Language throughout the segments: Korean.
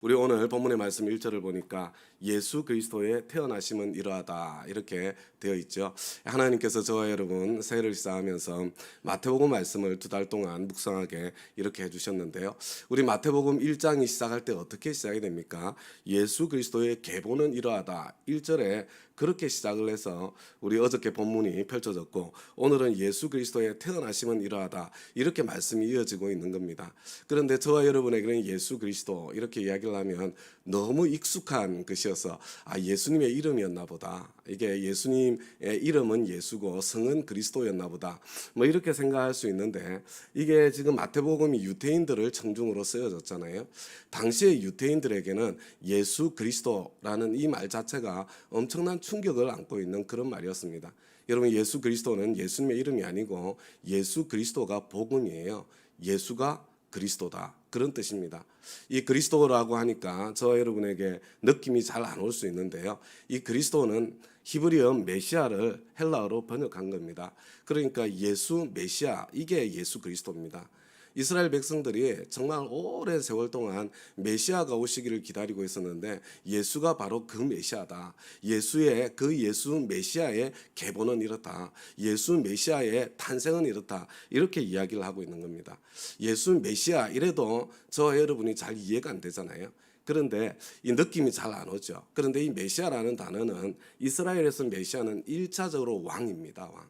우리 오늘 본문의 말씀 1절을 보니까 예수 그리스도의 태어나심은 이러하다 이렇게 되어 있죠. 하나님께서 저와 여러분 새해를 시작하면서 마태복음 말씀을 2달 동안 묵상하게 이렇게 해주셨는데요. 우리 마태복음 1장이 시작할 때 어떻게 시작이 됩니까? 예수 그리스도의 계보는 이러하다 1절에 그렇게 시작을 해서 우리 어저께 본문이 펼쳐졌고 오늘은 예수 그리스도의 태어나심은 이러하다 이렇게 말씀이 이어지고 있는 겁니다. 그런데 저와 여러분에게는 예수 그리스도 이렇게 이야기를 하면 너무 익숙한 것이어서 예수님의 이름이었나 보다. 이게 예수님의 이름은 예수고 성은 그리스도였나 보다. 뭐 이렇게 생각할 수 있는데 이게 지금 마태복음이 유대인들을 청중으로 쓰여졌잖아요. 당시의 유대인들에게는 예수 그리스도라는 이 말 자체가 엄청난 충격을 안고 있는 그런 말이었습니다. 여러분 예수 그리스도는 예수님의 이름이 아니고 예수 그리스도가 복음이에요. 예수가 그리스도다. 그런 뜻입니다. 이 그리스도라고 하니까 저와 여러분에게 느낌이 잘 안 올 수 있는데요. 이 그리스도는 히브리어 메시아를 헬라어로 번역한 겁니다. 그러니까 예수 메시아 이게 예수 그리스도입니다. 이스라엘 백성들이 정말 오랜 세월 동안 메시아가 오시기를 기다리고 있었는데 예수가 바로 그 메시아다. 예수 메시아의 계보는 이렇다. 예수 메시아의 탄생은 이렇다. 이렇게 이야기를 하고 있는 겁니다. 예수 메시아 이래도 저와 여러분이 잘 이해가 안 되잖아요. 그런데 이 느낌이 잘 안 오죠. 그런데 이 메시아라는 단어는 이스라엘에서 메시아는 1차적으로 왕입니다. 왕.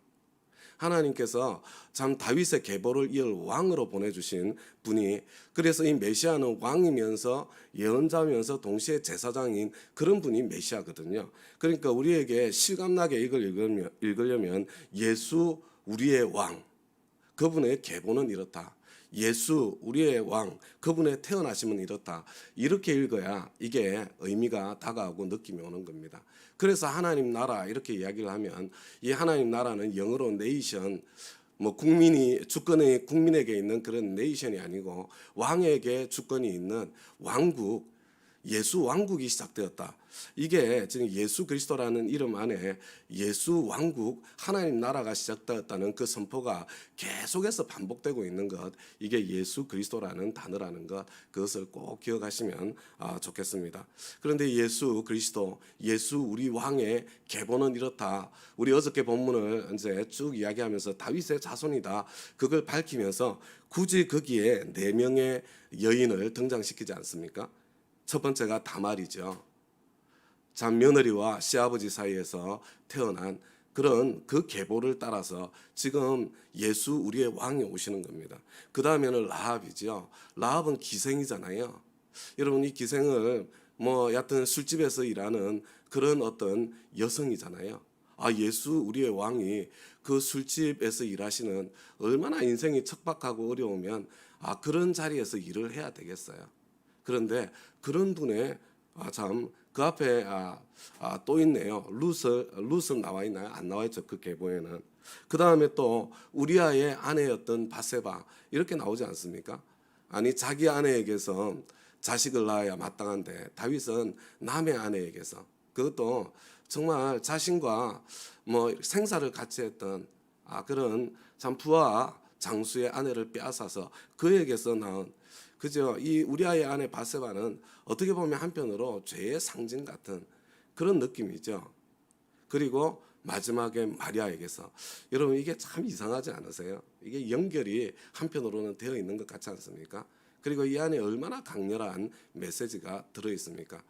하나님께서 참 다윗의 계보를 이을 왕으로 보내주신 분이 그래서 이 메시아는 왕이면서 예언자면서 동시에 제사장인 그런 분이 메시아거든요. 그러니까 우리에게 실감나게 이걸 읽으려면 예수 우리의 왕 그분의 계보는 이렇다. 예수 우리의 왕 그분의 태어나심은 이렇다. 이렇게 읽어야 이게 의미가 다가오고 느낌이 오는 겁니다. 그래서 하나님 나라 이렇게 이야기를 하면 이 하나님 나라는 영어로 네이션 뭐 국민이 주권이 국민에게 있는 그런 네이션이 아니고 왕에게 주권이 있는 왕국 예수 왕국이 시작되었다. 이게 지금 예수 그리스도라는 이름 안에 예수 왕국 하나님 나라가 시작되었다는 그 선포가 계속해서 반복되고 있는 것 이게 예수 그리스도라는 단어라는 것 그것을 꼭 기억하시면 좋겠습니다. 그런데 예수 그리스도 예수 우리 왕의 계보는 이렇다. 우리 어저께 본문을 이제 쭉 이야기하면서 다윗의 자손이다. 그걸 밝히면서 굳이 거기에 4명의 여인을 등장시키지 않습니까? 첫 번째가 다말이죠. 참 며느리와 시아버지 사이에서 태어난 그런 그 계보를 따라서 지금 예수 우리의 왕이 오시는 겁니다. 그 다음에는 라합이죠. 라합은 기생이잖아요. 여러분 이 기생을 뭐 여하튼 술집에서 일하는 그런 어떤 여성이잖아요. 예수 우리의 왕이 그 술집에서 일하시는 얼마나 인생이 척박하고 어려우면 그런 자리에서 일을 해야 되겠어요. 그런데 그런 분의 참 그 앞에 또 있네요. 룻은 나와 있나요? 안 나와 있죠. 그 계보에는. 그 다음에 또 우리아의 아내였던 바세바 이렇게 나오지 않습니까? 아니 자기 아내에게서 자식을 낳아야 마땅한데 다윗은 남의 아내에게서 그것도 정말 자신과 뭐 생사를 같이 했던 그런 참 부하 장수의 아내를 빼앗아서 그에게서 낳은 그죠? 이 우리아의 아내 바세바는 어떻게 보면 한편으로 죄의 상징 같은 그런 느낌이죠. 그리고 마지막에 마리아에게서 여러분 이게 참 이상하지 않으세요? 이게 연결이 한편으로는 되어 있는 것 같지 않습니까? 그리고 이 안에 얼마나 강렬한 메시지가 들어 있습니까?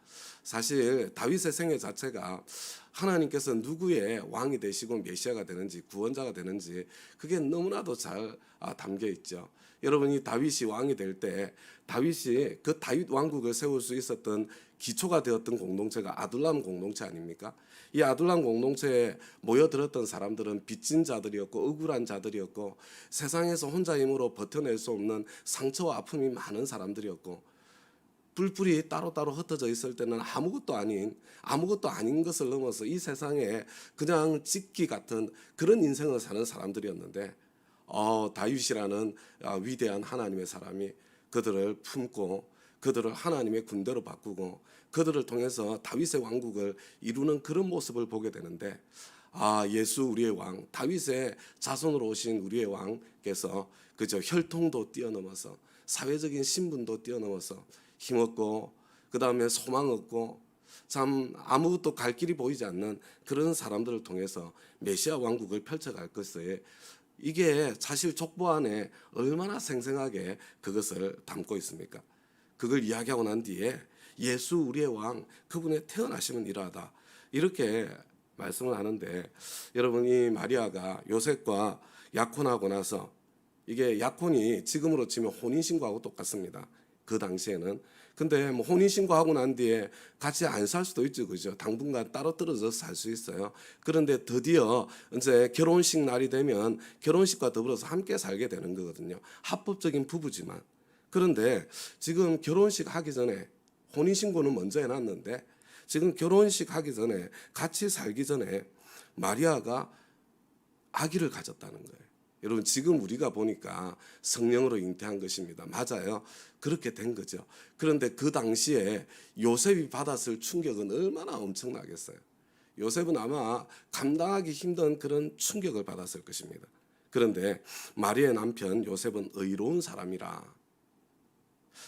사실 다윗의 생애 자체가 하나님께서 누구의 왕이 되시고 메시아가 되는지 구원자가 되는지 그게 너무나도 잘 담겨 있죠. 여러분이 다윗이 왕이 될 때 다윗이 그 다윗 왕국을 세울 수 있었던 기초가 되었던 공동체가 아둘람 공동체 아닙니까? 이 아둘람 공동체에 모여들었던 사람들은 빚진 자들이었고 억울한 자들이었고 세상에서 혼자 힘으로 버텨낼 수 없는 상처와 아픔이 많은 사람들이었고 뿔뿔이 따로따로 흩어져 있을 때는 아무것도 아닌 것을 넘어서 이 세상에 그냥 찍기 같은 그런 인생을 사는 사람들이었는데 다윗이라는 위대한 하나님의 사람이 그들을 품고 그들을 하나님의 군대로 바꾸고 그들을 통해서 다윗의 왕국을 이루는 그런 모습을 보게 되는데 예수 우리의 왕 다윗의 자손으로 오신 우리의 왕께서 그저 혈통도 뛰어넘어서 사회적인 신분도 뛰어넘어서 힘없고 그 다음에 소망 없고 참 아무것도 갈 길이 보이지 않는 그런 사람들을 통해서 메시아 왕국을 펼쳐갈 것에 이게 사실 족보 안에 얼마나 생생하게 그것을 담고 있습니까? 그걸 이야기하고 난 뒤에 예수 우리의 왕 그분의 태어나심은 이러하다 이렇게 말씀을 하는데 여러분 이 마리아가 요셉과 약혼하고 나서 이게 약혼이 지금으로 치면 혼인신고하고 똑같습니다. 그 당시에는. 근데 뭐 혼인신고하고 난 뒤에 같이 안 살 수도 있죠. 그죠? 당분간 따로 떨어져서 살 수 있어요. 그런데 드디어 이제 결혼식 날이 되면 결혼식과 더불어서 함께 살게 되는 거거든요. 합법적인 부부지만. 그런데 지금 결혼식 하기 전에 혼인신고는 먼저 해놨는데 지금 결혼식 하기 전에 같이 살기 전에 마리아가 아기를 가졌다는 거예요. 여러분 지금 우리가 보니까 성령으로 잉태한 것입니다. 맞아요. 그렇게 된 거죠. 그런데 그 당시에 요셉이 받았을 충격은 얼마나 엄청나겠어요. 요셉은 아마 감당하기 힘든 그런 충격을 받았을 것입니다. 그런데 마리아의 남편 요셉은 의로운 사람이라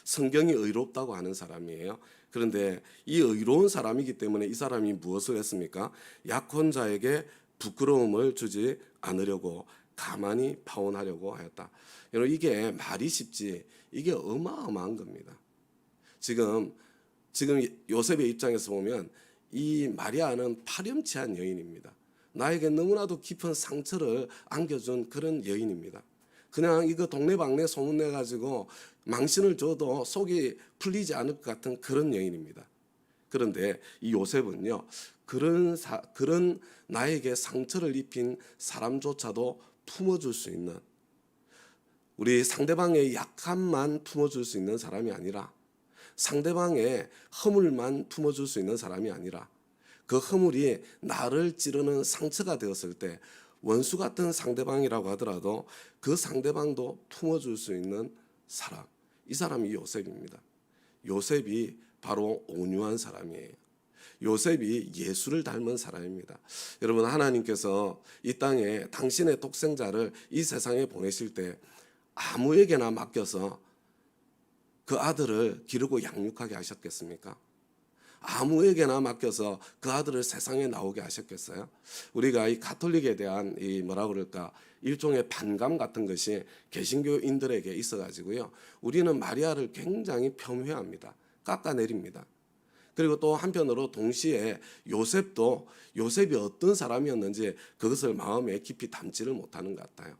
성경이 의롭다고 하는 사람이에요. 그런데 이 의로운 사람이기 때문에 이 사람이 무엇을 했습니까? 약혼자에게 부끄러움을 주지 않으려고 가만히 파혼하려고 하였다. 여러분 이게 말이 쉽지 이게 어마어마한 겁니다. 지금 요셉의 입장에서 보면 이 마리아는 파렴치한 여인입니다. 나에게 너무나도 깊은 상처를 안겨준 그런 여인입니다. 그냥 이거 동네방네 소문내 가지고 망신을 줘도 속이 풀리지 않을 것 같은 그런 여인입니다. 그런데 이 요셉은요 그런 나에게 상처를 입힌 사람조차도 품어줄 수 있는 우리 상대방의 약함만 품어줄 수 있는 사람이 아니라 상대방의 허물만 품어줄 수 있는 사람이 아니라 그 허물이 나를 찌르는 상처가 되었을 때 원수 같은 상대방이라고 하더라도 그 상대방도 품어줄 수 있는 사람 이 사람이 요셉입니다. 요셉이 바로 온유한 사람이에요. 요셉이 예수를 닮은 사람입니다. 여러분 하나님께서 이 땅에 당신의 독생자를 이 세상에 보내실 때 아무에게나 맡겨서 그 아들을 기르고 양육하게 하셨겠습니까? 아무에게나 맡겨서 그 아들을 세상에 나오게 하셨겠어요? 우리가 이 가톨릭에 대한 이 뭐라 그럴까 일종의 반감 같은 것이 개신교인들에게 있어가지고요. 우리는 마리아를 굉장히 폄훼합니다. 깎아내립니다. 그리고 또 한편으로 동시에 요셉이 어떤 사람이었는지 그것을 마음에 깊이 담지를 못하는 것 같아요.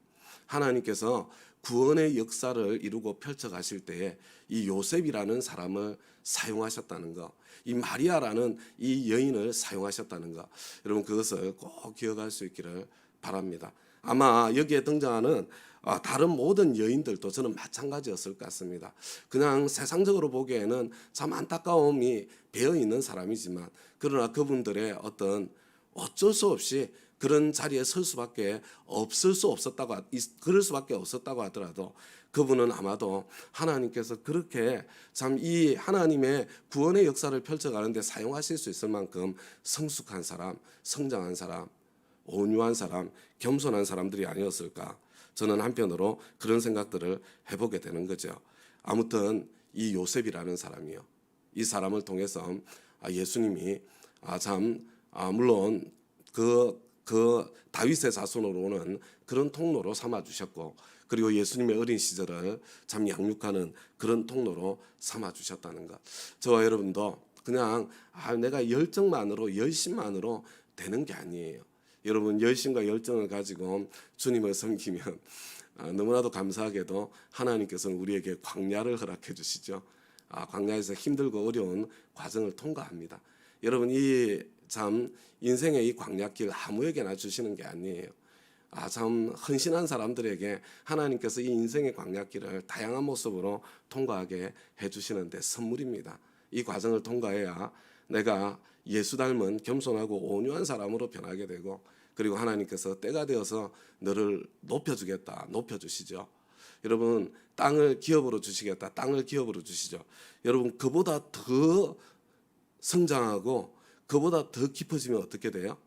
하나님께서 구원의 역사를 이루고 펼쳐가실 때에 이 요셉이라는 사람을 사용하셨다는 것, 이 마리아라는 이 여인을 사용하셨다는 것, 여러분 그것을 꼭 기억할 수 있기를 바랍니다. 아마 여기에 등장하는 다른 모든 여인들도 저는 마찬가지였을 것 같습니다. 그냥 세상적으로 보기에는 참 안타까움이 배어 있는 사람이지만 그러나 그분들의 어떤 어쩔 수 없이 그런 자리에 설 수밖에 그럴 수밖에 없었다고 하더라도 그분은 아마도 하나님께서 그렇게 참 이 하나님의 구원의 역사를 펼쳐가는데 사용하실 수 있을 만큼 성숙한 사람, 성장한 사람, 온유한 사람, 겸손한 사람들이 아니었을까. 저는 한편으로 그런 생각들을 해보게 되는 거죠. 아무튼 이 요셉이라는 사람이요. 이 사람을 통해서 예수님이 물론 그 다윗의 자손으로 오는 그런 통로로 삼아 주셨고 그리고 예수님의 어린 시절을 참 양육하는 그런 통로로 삼아 주셨다는 것. 저와 여러분도 그냥 내가 열심만으로 되는 게 아니에요. 여러분 열심과 열정을 가지고 주님을 섬기면 너무나도 감사하게도 하나님께서는 우리에게 광야를 허락해 주시죠. 광야에서 힘들고 어려운 과정을 통과합니다. 여러분 이 참 인생의 이 광야길 아무에게나 주시는 게 아니에요. 참 헌신한 사람들에게 하나님께서 이 인생의 광야길을 다양한 모습으로 통과하게 해주시는데 선물입니다. 이 과정을 통과해야 내가 예수 닮은 겸손하고 온유한 사람으로 변하게 되고 그리고 하나님께서 때가 되어서 너를 높여주겠다 높여주시죠. 여러분 땅을 기업으로 주시겠다 땅을 기업으로 주시죠. 여러분 그보다 더 성장하고 그보다 더 깊어지면 어떻게 돼요?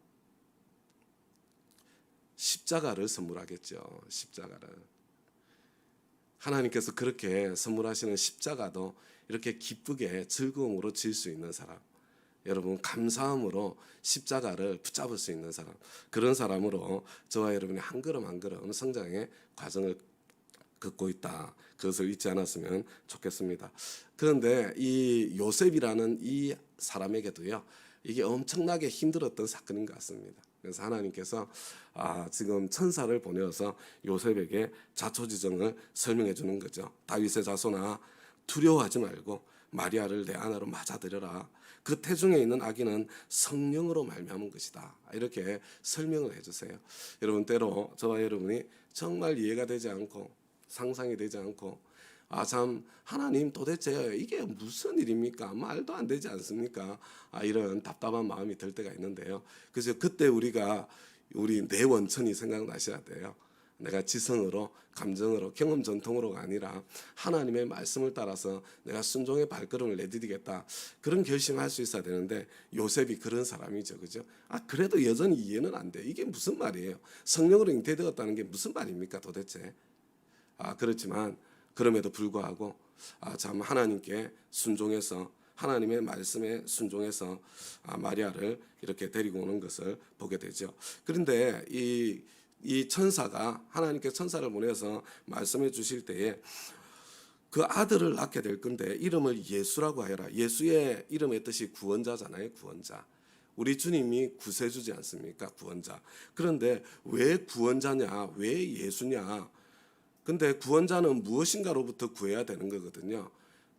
십자가를 선물하겠죠. 십자가를. 하나님께서 그렇게 선물하시는 십자가도 이렇게 기쁘게 즐거움으로 질 수 있는 사람, 여러분 감사함으로 십자가를 붙잡을 수 있는 사람, 그런 사람으로 저와 여러분이 한 걸음 한 걸음 성장의 과정을 걷고 있다. 그것을 잊지 않았으면 좋겠습니다. 그런데 이 요셉이라는 이 사람에게도요, 이게 엄청나게 힘들었던 사건인 것 같습니다. 그래서 하나님께서 지금 천사를 보내어서 요셉에게 자초지정을 설명해 주는 거죠. 다윗의 자손아, 두려워하지 말고 마리아를 내 아내로 맞아들여라. 그 태중에 있는 아기는 성령으로 말미암은 것이다. 이렇게 설명을 해주세요. 여러분, 때로 저와 여러분이 정말 이해가 되지 않고 상상이 되지 않고 참 하나님 도대체 이게 무슨 일입니까? 말도 안 되지 않습니까? 이런 답답한 마음이 들 때가 있는데요. 그래서 그때 우리가 우리 내원천이 생각나셔야 돼요. 내가 지성으로, 감정으로, 경험 전통으로가 아니라 하나님의 말씀을 따라서 내가 순종의 발걸음을 내디디겠다. 그런 결심할 수 있어야 되는데 요셉이 그런 사람이죠. 그죠? 그래도 여전히 이해는 안 돼. 이게 무슨 말이에요? 성령으로 잉태되었다는 게 무슨 말입니까 도대체? 그렇지만 그럼에도 불구하고 참 하나님께 순종해서 하나님의 말씀에 순종해서 마리아를 이렇게 데리고 오는 것을 보게 되죠. 그런데 이 천사가 하나님께 천사를 보내서 말씀해 주실 때에 그 아들을 낳게 될 건데 이름을 예수라고 하여라. 예수의 이름의 뜻이 구원자잖아요. 구원자. 우리 주님이 구세주지 않습니까? 구원자. 그런데 왜 구원자냐? 왜 예수냐? 근데 구원자는 무엇인가로부터 구해야 되는 거거든요.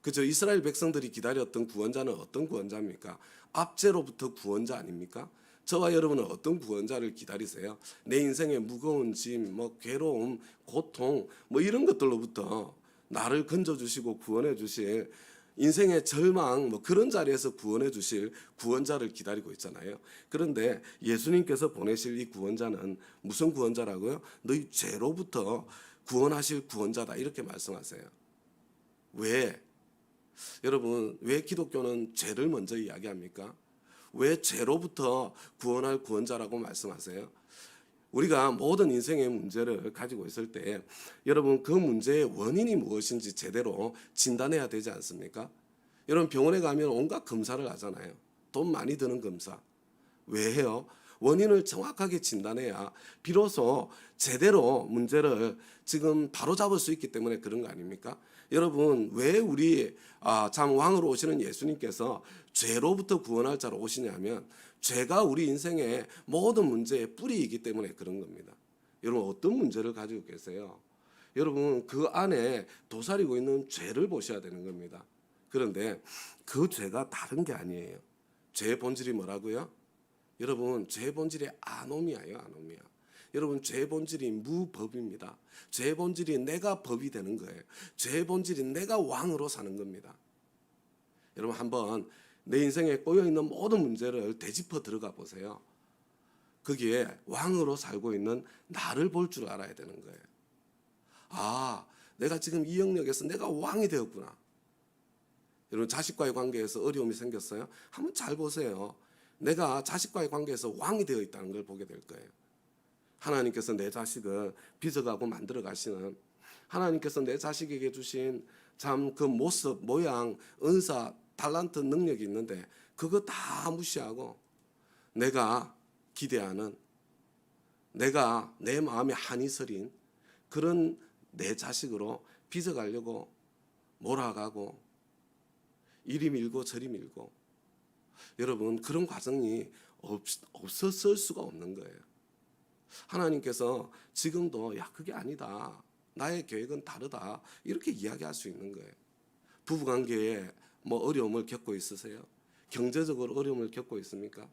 그죠? 이스라엘 백성들이 기다렸던 구원자는 어떤 구원자입니까? 압제로부터 구원자 아닙니까? 저와 여러분은 어떤 구원자를 기다리세요? 내 인생의 무거운 짐, 괴로움, 고통, 이런 것들로부터 나를 건져주시고 구원해 주실 인생의 절망, 그런 자리에서 구원해 주실 구원자를 기다리고 있잖아요. 그런데 예수님께서 보내실 이 구원자는 무슨 구원자라고요? 너희 죄로부터 구원하실 구원자다. 이렇게 말씀하세요. 왜? 여러분, 왜 기독교는 죄를 먼저 이야기합니까? 왜 죄로부터 구원할 구원자라고 말씀하세요? 우리가 모든 인생의 문제를 가지고 있을 때 여러분 그 문제의 원인이 무엇인지 제대로 진단해야 되지 않습니까? 여러분 병원에 가면 온갖 검사를 하잖아요. 돈 많이 드는 검사. 왜 해요? 원인을 정확하게 진단해야 비로소 제대로 문제를 지금 바로잡을 수 있기 때문에 그런 거 아닙니까? 여러분 왜 우리 참 왕으로 오시는 예수님께서 죄로부터 구원할 자로 오시냐면 죄가 우리 인생의 모든 문제의 뿌리이기 때문에 그런 겁니다. 여러분 어떤 문제를 가지고 계세요? 여러분 그 안에 도사리고 있는 죄를 보셔야 되는 겁니다. 그런데 그 죄가 다른 게 아니에요. 죄의 본질이 뭐라고요? 여러분 죄의 본질이 아노미아예요. 아노미아. 여러분 죄의 본질이 무법입니다. 죄의 본질이 내가 법이 되는 거예요. 죄의 본질이 내가 왕으로 사는 겁니다. 여러분 한번 내 인생에 꼬여있는 모든 문제를 되짚어 들어가 보세요. 거기에 왕으로 살고 있는 나를 볼 줄 알아야 되는 거예요. 내가 지금 이 영역에서 내가 왕이 되었구나. 여러분 자식과의 관계에서 어려움이 생겼어요? 한번 잘 보세요. 내가 자식과의 관계에서 왕이 되어 있다는 걸 보게 될 거예요. 하나님께서 내 자식을 빚어가고 만들어 가시는 하나님께서 내 자식에게 주신 참 그 모습, 모양, 은사, 달란트, 능력이 있는데 그거 다 무시하고 내가 기대하는 내가 내 마음에 한이 서린 그런 내 자식으로 빚어가려고 몰아가고 이리 밀고 저리 밀고 여러분 그런 과정이 없었을 수가 없는 거예요. 하나님께서 지금도 그게 아니다. 나의 계획은 다르다. 이렇게 이야기할 수 있는 거예요. 부부관계에 어려움을 겪고 있으세요? 경제적으로 어려움을 겪고 있습니까?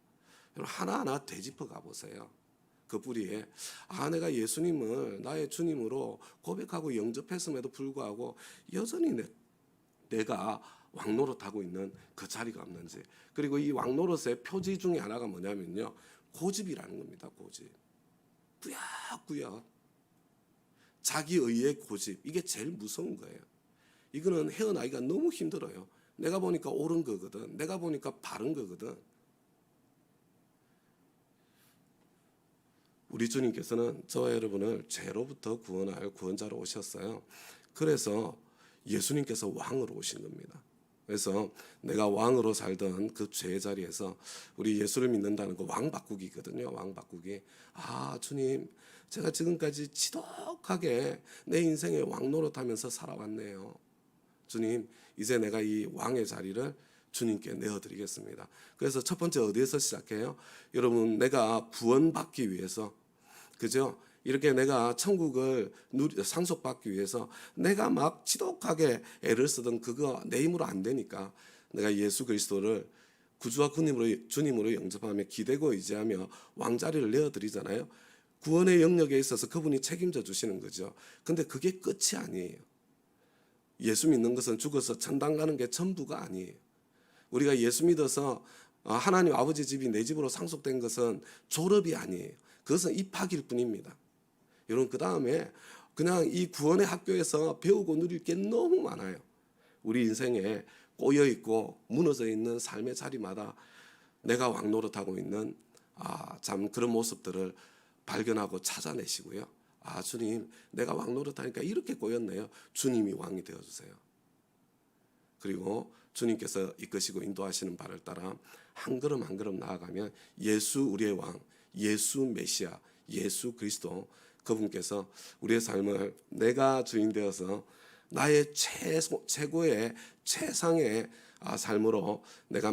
여러분 하나하나 되짚어 가보세요. 그 뿌리에 내가 예수님을 나의 주님으로 고백하고 영접했음에도 불구하고 여전히 내가 왕노릇하고 있는 그 자리가 없는지. 그리고 이 왕노릇의 표지 중에 하나가 뭐냐면요. 고집이라는 겁니다. 고집. 꾸역꾸역. 자기 의의 고집. 이게 제일 무서운 거예요. 이거는 헤어나기가 너무 힘들어요. 내가 보니까 옳은 거거든. 내가 보니까 바른 거거든. 우리 주님께서는 저와 여러분을 죄로부터 구원할 구원자로 오셨어요. 그래서 예수님께서 왕으로 오신 겁니다. 그래서 내가 왕으로 살던 그 죄의 자리에서 우리 예수를 믿는다는 거 왕 바꾸기거든요. 왕 바꾸기. 아, 주님, 제가 지금까지 지독하게 내 인생의 왕 노릇하면서 살아왔네요. 주님, 이제 내가 이 왕의 자리를 주님께 내어드리겠습니다. 그래서 첫 번째 어디에서 시작해요? 여러분, 내가 구원받기 위해서, 그죠? 이렇게 내가 천국을 상속받기 위해서 내가 막 지독하게 애를 쓰던 그거 내 힘으로 안 되니까 내가 예수 그리스도를 구주와 주님으로 영접하며 기대고 의지하며 왕자리를 내어드리잖아요. 구원의 영역에 있어서 그분이 책임져 주시는 거죠. 근데 그게 끝이 아니에요. 예수 믿는 것은 죽어서 천당 가는 게 전부가 아니에요. 우리가 예수 믿어서 하나님 아버지 집이 내 집으로 상속된 것은 졸업이 아니에요. 그것은 입학일 뿐입니다. 여러분, 그 다음에 그냥 이 구원의 학교에서 배우고 누릴 게 너무 많아요. 우리 인생에 꼬여 있고 무너져 있는 삶의 자리마다 내가 왕 노릇하고 있는 참 그런 모습들을 발견하고 찾아내시고요. 아, 주님, 내가 왕 노릇하니까 이렇게 꼬였네요. 주님이 왕이 되어주세요. 그리고 주님께서 이끄시고 인도하시는 바를 따라 한 걸음 한 걸음 나아가면 예수 우리의 왕, 예수 메시아, 예수 그리스도 그분께서 우리의 삶을 내가 주인 되어서 나의 최고의 최상의 삶으로 내가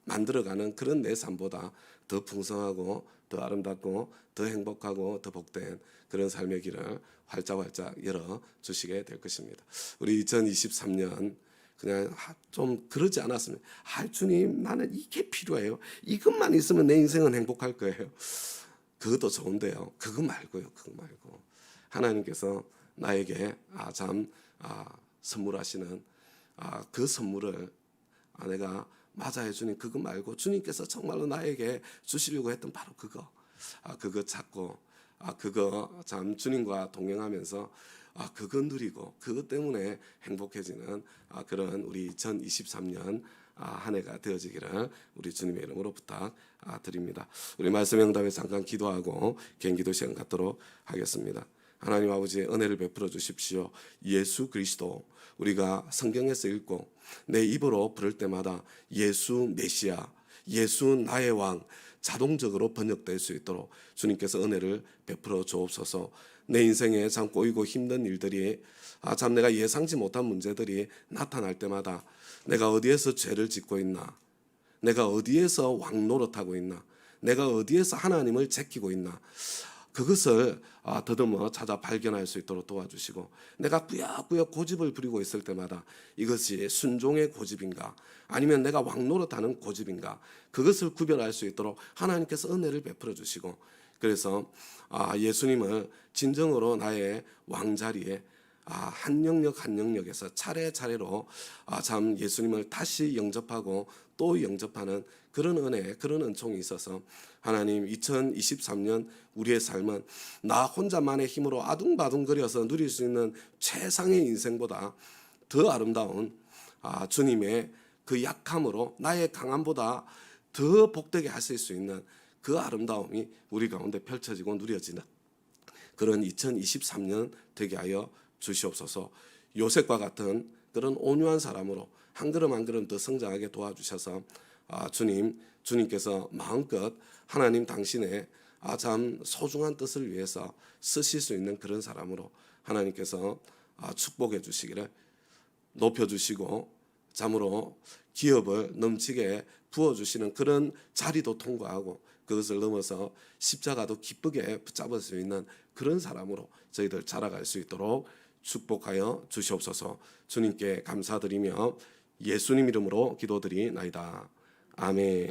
만들어가는 그런 내 삶보다 더 풍성하고 더 아름답고 더 행복하고 더 복된 그런 삶의 길을 활짝활짝 열어 주시게 될 것입니다. 우리 2023년 그냥 좀 그러지 않았으면 주님, 나는 이게 필요해요. 이것만 있으면 내 인생은 행복할 거예요. 그것도 좋은데요. 그거 말고요. 그거 말고 하나님께서 나에게 선물하시는 그 선물을 내가 맞아요, 주님. 그거 말고 주님께서 정말로 나에게 주시려고 했던 바로 그거. 그거 찾고 그거 참 주님과 동행하면서 그거 누리고 그것 때문에 행복해지는 그런 우리 2023년 한 해가 되어지기를 우리 주님의 이름으로 부탁드립니다. 우리 말씀 응답에 잠깐 기도하고 개인기도 시간 갖도록 하겠습니다. 하나님 아버지의 은혜를 베풀어 주십시오. 예수 그리스도 우리가 성경에서 읽고 내 입으로 부를 때마다 예수 메시아, 예수 나의 왕 자동적으로 번역될 수 있도록 주님께서 은혜를 베풀어 주옵소서. 내 인생에 참 꼬이고 힘든 일들이 참 내가 예상치 못한 문제들이 나타날 때마다 내가 어디에서 죄를 짓고 있나, 내가 어디에서 왕 노릇하고 있나, 내가 어디에서 하나님을 제끼고 있나, 그것을 더듬어 찾아 발견할 수 있도록 도와주시고, 내가 꾸역꾸역 고집을 부리고 있을 때마다 이것이 순종의 고집인가 아니면 내가 왕 노릇하는 고집인가, 그것을 구별할 수 있도록 하나님께서 은혜를 베풀어 주시고, 그래서 예수님을 진정으로 나의 왕자리에 한 영역 한 영역에서 차례차례로 참 예수님을 다시 영접하고 또 영접하는 그런 은혜, 그런 은총이 있어서 하나님 2023년 우리의 삶은 나 혼자만의 힘으로 아둥바둥거려서 누릴 수 있는 최상의 인생보다 더 아름다운 주님의 그 약함으로 나의 강함보다 더 복되게 하실 수 있는 그 아름다움이 우리 가운데 펼쳐지고 누려지는 그런 2023년 되게 하여 주시옵소서. 요셉과 같은 그런 온유한 사람으로 한 걸음 한 걸음 더 성장하게 도와주셔서 주님께서 마음껏 하나님 당신의 참 소중한 뜻을 위해서 쓰실 수 있는 그런 사람으로 하나님께서 축복해 주시기를, 높여주시고 참으로 기업을 넘치게 부어주시는 그런 자리도 통과하고 그것을 넘어서 십자가도 기쁘게 붙잡을 수 있는 그런 사람으로 저희들 자라갈 수 있도록 축복하여 주시옵소서. 주님께 감사드리며 예수님 이름으로 기도드리나이다. 아멘.